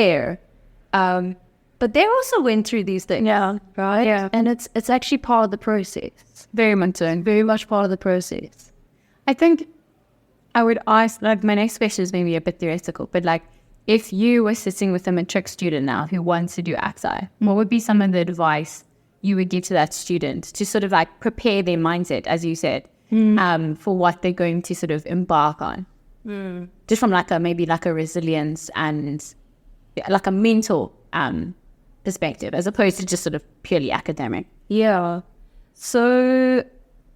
there. But they also went through these things, right? Yeah. And it's actually part of the process. Very much so. Very much part of the process. I think I would ask, like, my next question is maybe a bit theoretical, but like, if you were sitting with a matric student now who wants to do AXI, what would be some of the advice you would give to that student to sort of like prepare their mindset, as you said, for what they're going to sort of embark on? Just from like maybe like a resilience and like a mental perspective, as opposed to just sort of purely academic. Yeah. So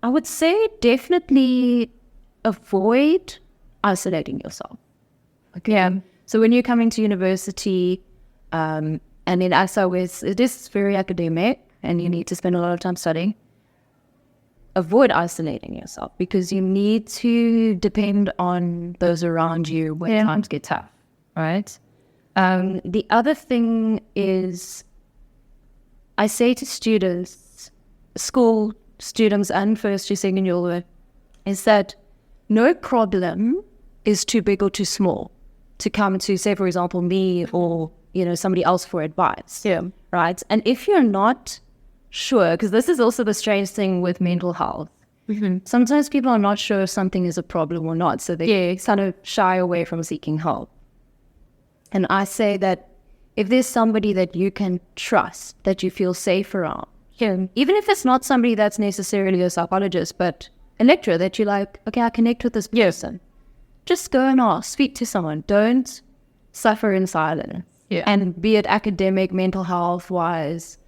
I would say definitely avoid isolating yourself. Okay. Yeah. So when you're coming to university, and in AXA, it is very academic and you need to spend a lot of time studying, avoid isolating yourself, because you need to depend on those around you when times get tough, right? The other thing is, I say to students, school students and first year, second year, is that no problem is too big or too small to come to, say, for example, me or, somebody else for advice. Yeah. Right? And if you're not sure, because this is also the strange thing with mental health, sometimes people are not sure if something is a problem or not, so they kind of shy away from seeking help. And I say that if there's somebody that you can trust, that you feel safe around, even if it's not somebody that's necessarily a psychologist, but a lecturer that you like, okay, I connect with this person, just go and ask, speak to someone. Don't suffer in silence. And be it academic, mental health wise,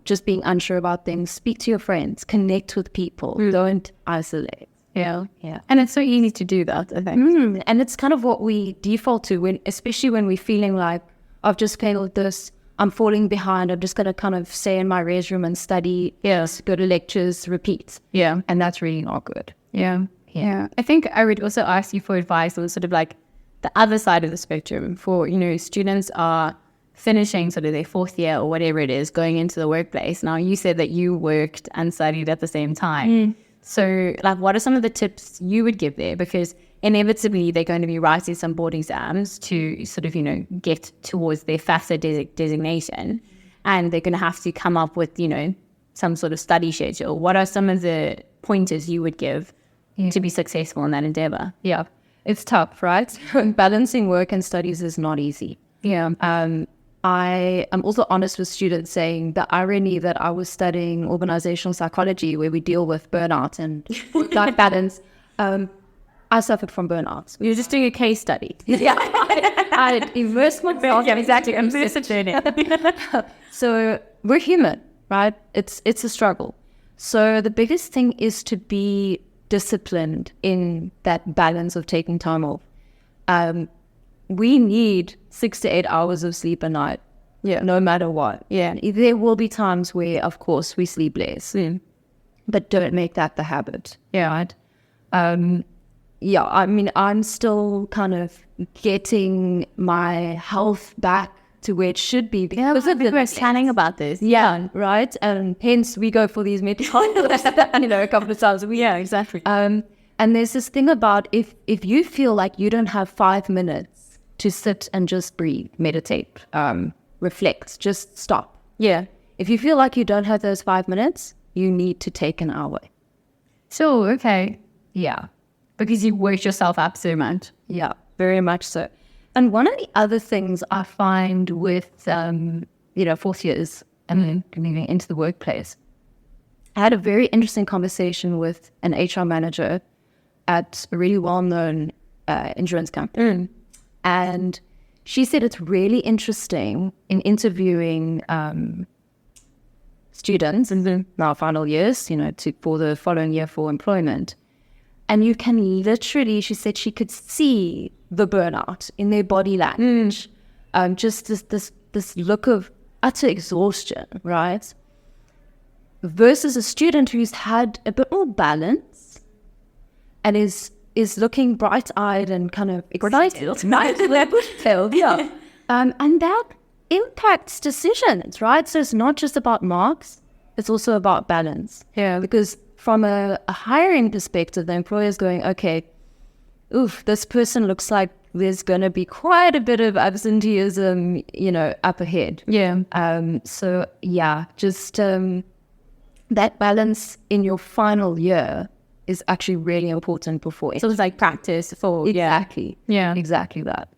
just being unsure about things, speak to your friends, connect with people, don't isolate. Yeah. And it's so easy to do that, I think. And it's kind of what we default to, especially when we're feeling like, I've just failed this, I'm falling behind, I'm just going to kind of stay in my res room and study, go to lectures, repeat. Yeah. And that's really not good. Yeah. I think I would also ask you for advice on sort of like the other side of the spectrum for, students are finishing sort of their fourth year or whatever it is, going into the workplace. Now, you said that you worked and studied at the same time. So, like, what are some of the tips you would give there? Because inevitably, they're going to be writing some board exams to sort of, get towards their FAFSA designation. And they're going to have to come up with, some sort of study schedule. What are some of the pointers you would give to be successful in that endeavor? Yeah, it's tough, right? Balancing work and studies is not easy. Yeah. I am also honest with students, saying the irony that I was studying organizational psychology, where we deal with burnout and work-life balance. I suffered from burnout. You're just doing a case study. I immersed myself. Yeah, exactly. I'm just learning. So we're human, right? It's a struggle. So the biggest thing is to be disciplined in that balance of taking time off. We need 6 to 8 hours of sleep a night, no matter what. There will be times where, of course, we sleep less, but don't make that the habit. Right. I mean, I'm still kind of getting my health back to where it should be, because we were planning about this. Right. And hence we go for these medical a couple of times a week. Exactly. And there's this thing about if you feel like you don't have 5 minutes to sit and just breathe, meditate, reflect, just stop. If you feel like you don't have those 5 minutes, you need to take an hour. So, okay. Because you worked yourself up so much. Yeah, very much so. And one of the other things I find with, fourth years and moving into the workplace, I had a very interesting conversation with an HR manager at a really well-known insurance company. And she said it's really interesting in interviewing students in our final years, for the following year for employment. And you can literally, she said she could see the burnout in their body language. Just this look of utter exhaustion, right? Versus a student who's had a bit more balance and is looking bright-eyed and kind of excited. And that impacts decisions, right? So it's not just about marks, it's also about balance. Because from a hiring perspective, the employer's going, okay, this person looks like there's going to be quite a bit of absenteeism, up ahead. Yeah. So yeah, just that balance in your final year is actually really important before. So it's like practice for Exactly. Yeah. Exactly that.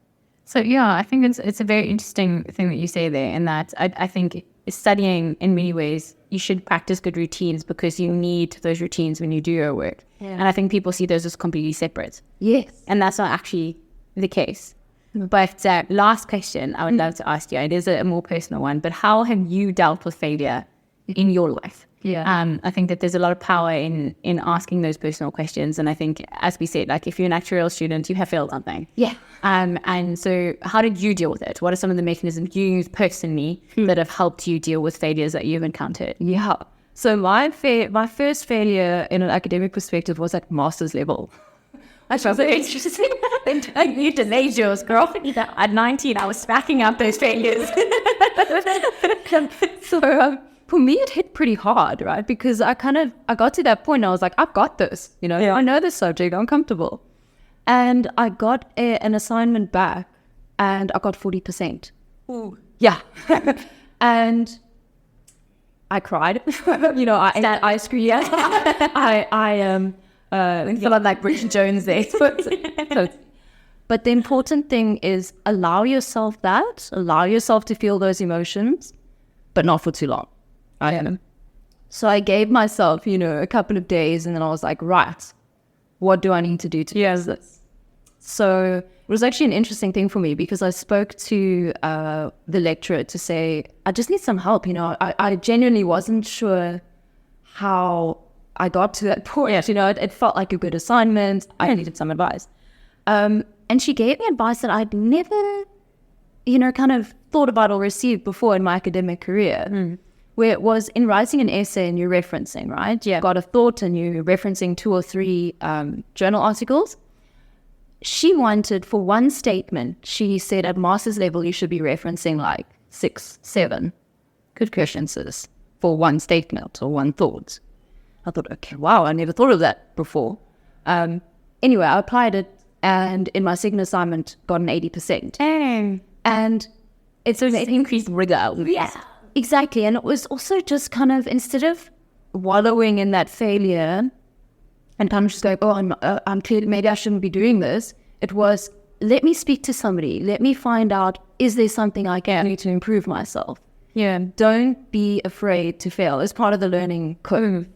So yeah, I think it's a very interesting thing that you say there, in that I think studying, in many ways, you should practice good routines because you need those routines when you do your work. Yeah. And I think people see those as completely separate. Yes. And that's not actually the case. But last question I would love to ask you, it is a more personal one, but how have you dealt with failure in your life? Yeah. I think that there's a lot of power in asking those personal questions. And I think, as we said, like if you're an actuarial student, you have failed something. Yeah. And so how did you deal with it? What are some of the mechanisms you use personally that have helped you deal with failures that you've encountered? Yeah. So my first failure in an academic perspective was at master's level. That's very interesting. You delayed yours, girl. At 19, I was smacking up those failures. So for me, it hit pretty hard, right? Because I got to that point, I was like, I've got this, I know this subject, I'm comfortable. And I got an assignment back and I got 40%. Ooh. Yeah. And I cried, I ate ice cream. Yeah. I feel like Bridget Jones there. But the important thing is allow yourself to feel those emotions, but not for too long. Right? So I gave myself, a couple of days, and then I was like, right, what do I need to do to fix this? So it was actually an interesting thing for me because I spoke to the lecturer to say, I just need some help. I genuinely wasn't sure how I got to that point. It felt like a good assignment. I needed some advice. And she gave me advice that I'd never, kind of thought about or received before in my academic career. Where it was in writing an essay and you're referencing, right? Yeah. You've got a thought and you're referencing 2 or 3 journal articles. She wanted, for one statement, she said at master's level, you should be referencing like 6, 7 good questions for one statement or one thought. I thought, okay, wow, I never thought of that before. Anyway, I applied it and in my second assignment got an 80%. And it's an increased rigor. Yeah. Exactly. And it was also just kind of, instead of wallowing in that failure and kind of just going, I'm clear, maybe I shouldn't be doing this. It was, let me speak to somebody. Let me find out, is there something I can do to improve myself? Yeah. Don't be afraid to fail. It's part of the learning curve.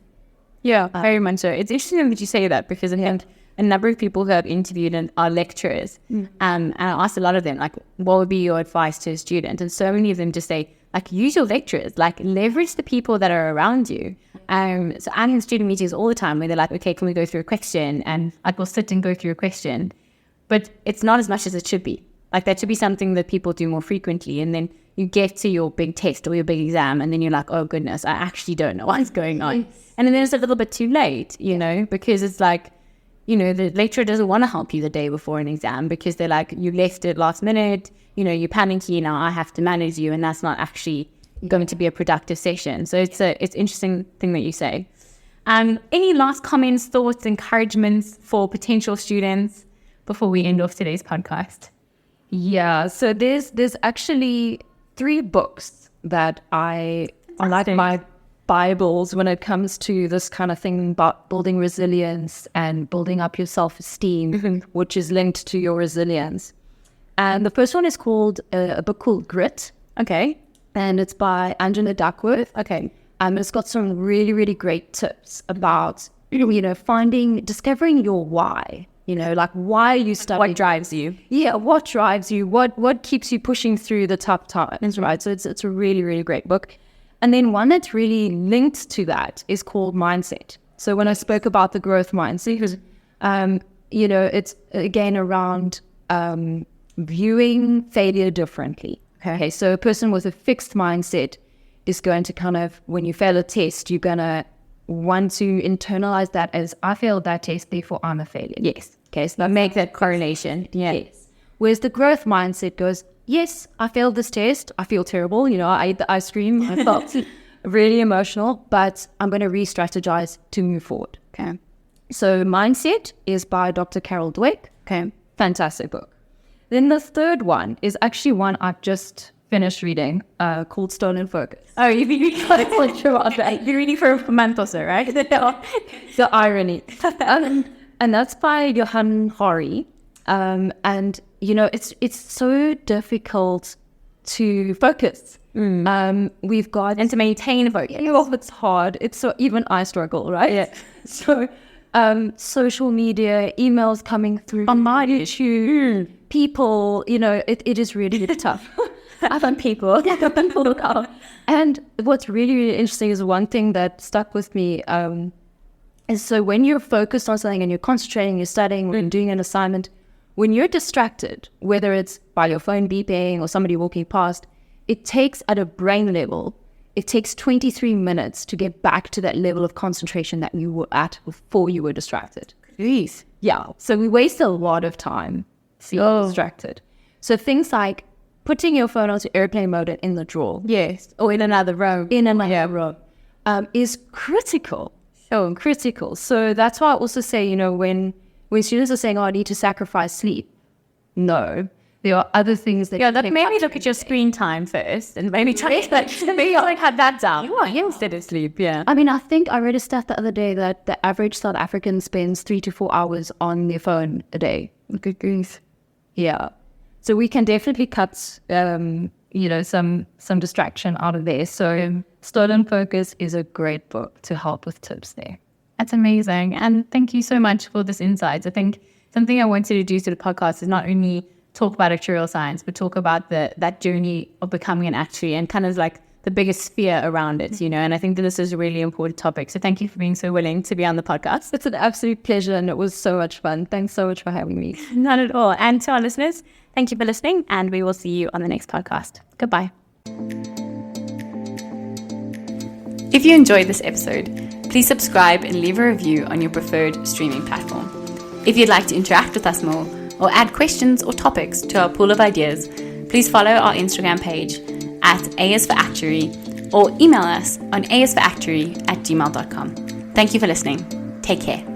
Yeah, very much so. It's interesting that you say that because I think a number of people who I've interviewed and are lecturers, and I asked a lot of them, like, what would be your advice to a student? And so many of them just say, like, use your lecturers, like, leverage the people that are around you. So I'm in student meetings all the time where they're like, okay, can we go through a question? And I will sit and go through a question. But it's not as much as it should be. Like, that should be something that people do more frequently. And then you get to your big test or your big exam, and then you're like, oh, goodness, I actually don't know what's going on. And then it's a little bit too late, because it's like, the lecturer doesn't want to help you the day before an exam because they're like, you left it last minute, you're panicky, now I have to manage you, and that's not actually going to be a productive session. So it's interesting thing that you say. Any last comments, thoughts, encouragements for potential students before we end off today's podcast? Yeah, so there's actually 3 books that I like my Bibles when it comes to this kind of thing about building resilience and building up your self-esteem, which is linked to your resilience. And the first one is called a book called Grit. Okay. And it's by Angela Duckworth. Okay. It's got some really, really great tips about, discovering your why. Like, why you study. What drives you? Yeah, what drives you? What keeps you pushing through the tough times, right? So it's a really, really great book. And then one that's really linked to that is called Mindset. So when I spoke about the growth mindset, it's again around viewing failure differently. Okay, so a person with a fixed mindset is going to kind of, when you fail a test, you're going to want to internalize that as, I failed that test, therefore I'm a failure. Yes. Okay, so make that correlation. Yeah. Yes. Whereas the growth mindset goes, yes, I failed this test. I feel terrible. I ate the ice cream. I felt really emotional, but I'm going to re-strategize to move forward. Okay. So Mindset is by Dr. Carol Dweck. Okay. Fantastic book. Then the third one is actually one I've just finished reading, called Stolen Focus. Oh, you've been reading for You've been reading for a month or so, right? The irony. And that's by Johan Hari. And, you know, it's so difficult to focus. We've got... And to maintain focus. Oh, it's hard. It's so... Even I struggle, right? Yeah. So, social media, emails coming through on my YouTube, people, you know, it is really, really tough. Other people. And what's really, really interesting is one thing that stuck with me is so when you're focused on something and you're concentrating, you're studying, you're doing an assignment, when you're distracted, whether it's by your phone beeping or somebody walking past, it takes at a brain level, it takes 23 minutes to get back to that level of concentration that you were at before you were distracted. Jeez. Yeah. So we waste a lot of time being distracted. So things like putting your phone onto airplane mode and in the drawer. Yes. Or in another room. Is critical. So critical. So that's why I also say, you know, when students are saying, oh, I need to sacrifice sleep. No. There are other things that... Yeah, maybe look at your screen time first and maybe try to have that down. Instead of sleep, yeah. I mean, I think I read a stat the other day that the average South African spends 3 to 4 hours on their phone a day. Good grief. Yeah. So we can definitely cut, you know, some distraction out of there. So Stolen Focus is a great book to help with tips there. That's amazing. And thank you so much for this insight. I think something I wanted to do to the podcast is not only talk about actuarial science, but talk about that journey of becoming an actuary and kind of like the biggest fear around it, you know. And I think that this is a really important topic. So thank you for being so willing to be on the podcast. It's an absolute pleasure and it was so much fun. Thanks so much for having me. Not at all. And to our listeners, thank you for listening and we will see you on the next podcast. Goodbye. If you enjoyed this episode, please subscribe and leave a review on your preferred streaming platform. If you'd like to interact with us more or add questions or topics to our pool of ideas, please follow our Instagram page @ASForActuary or email us on asforactuary@gmail.com. Thank you for listening. Take care.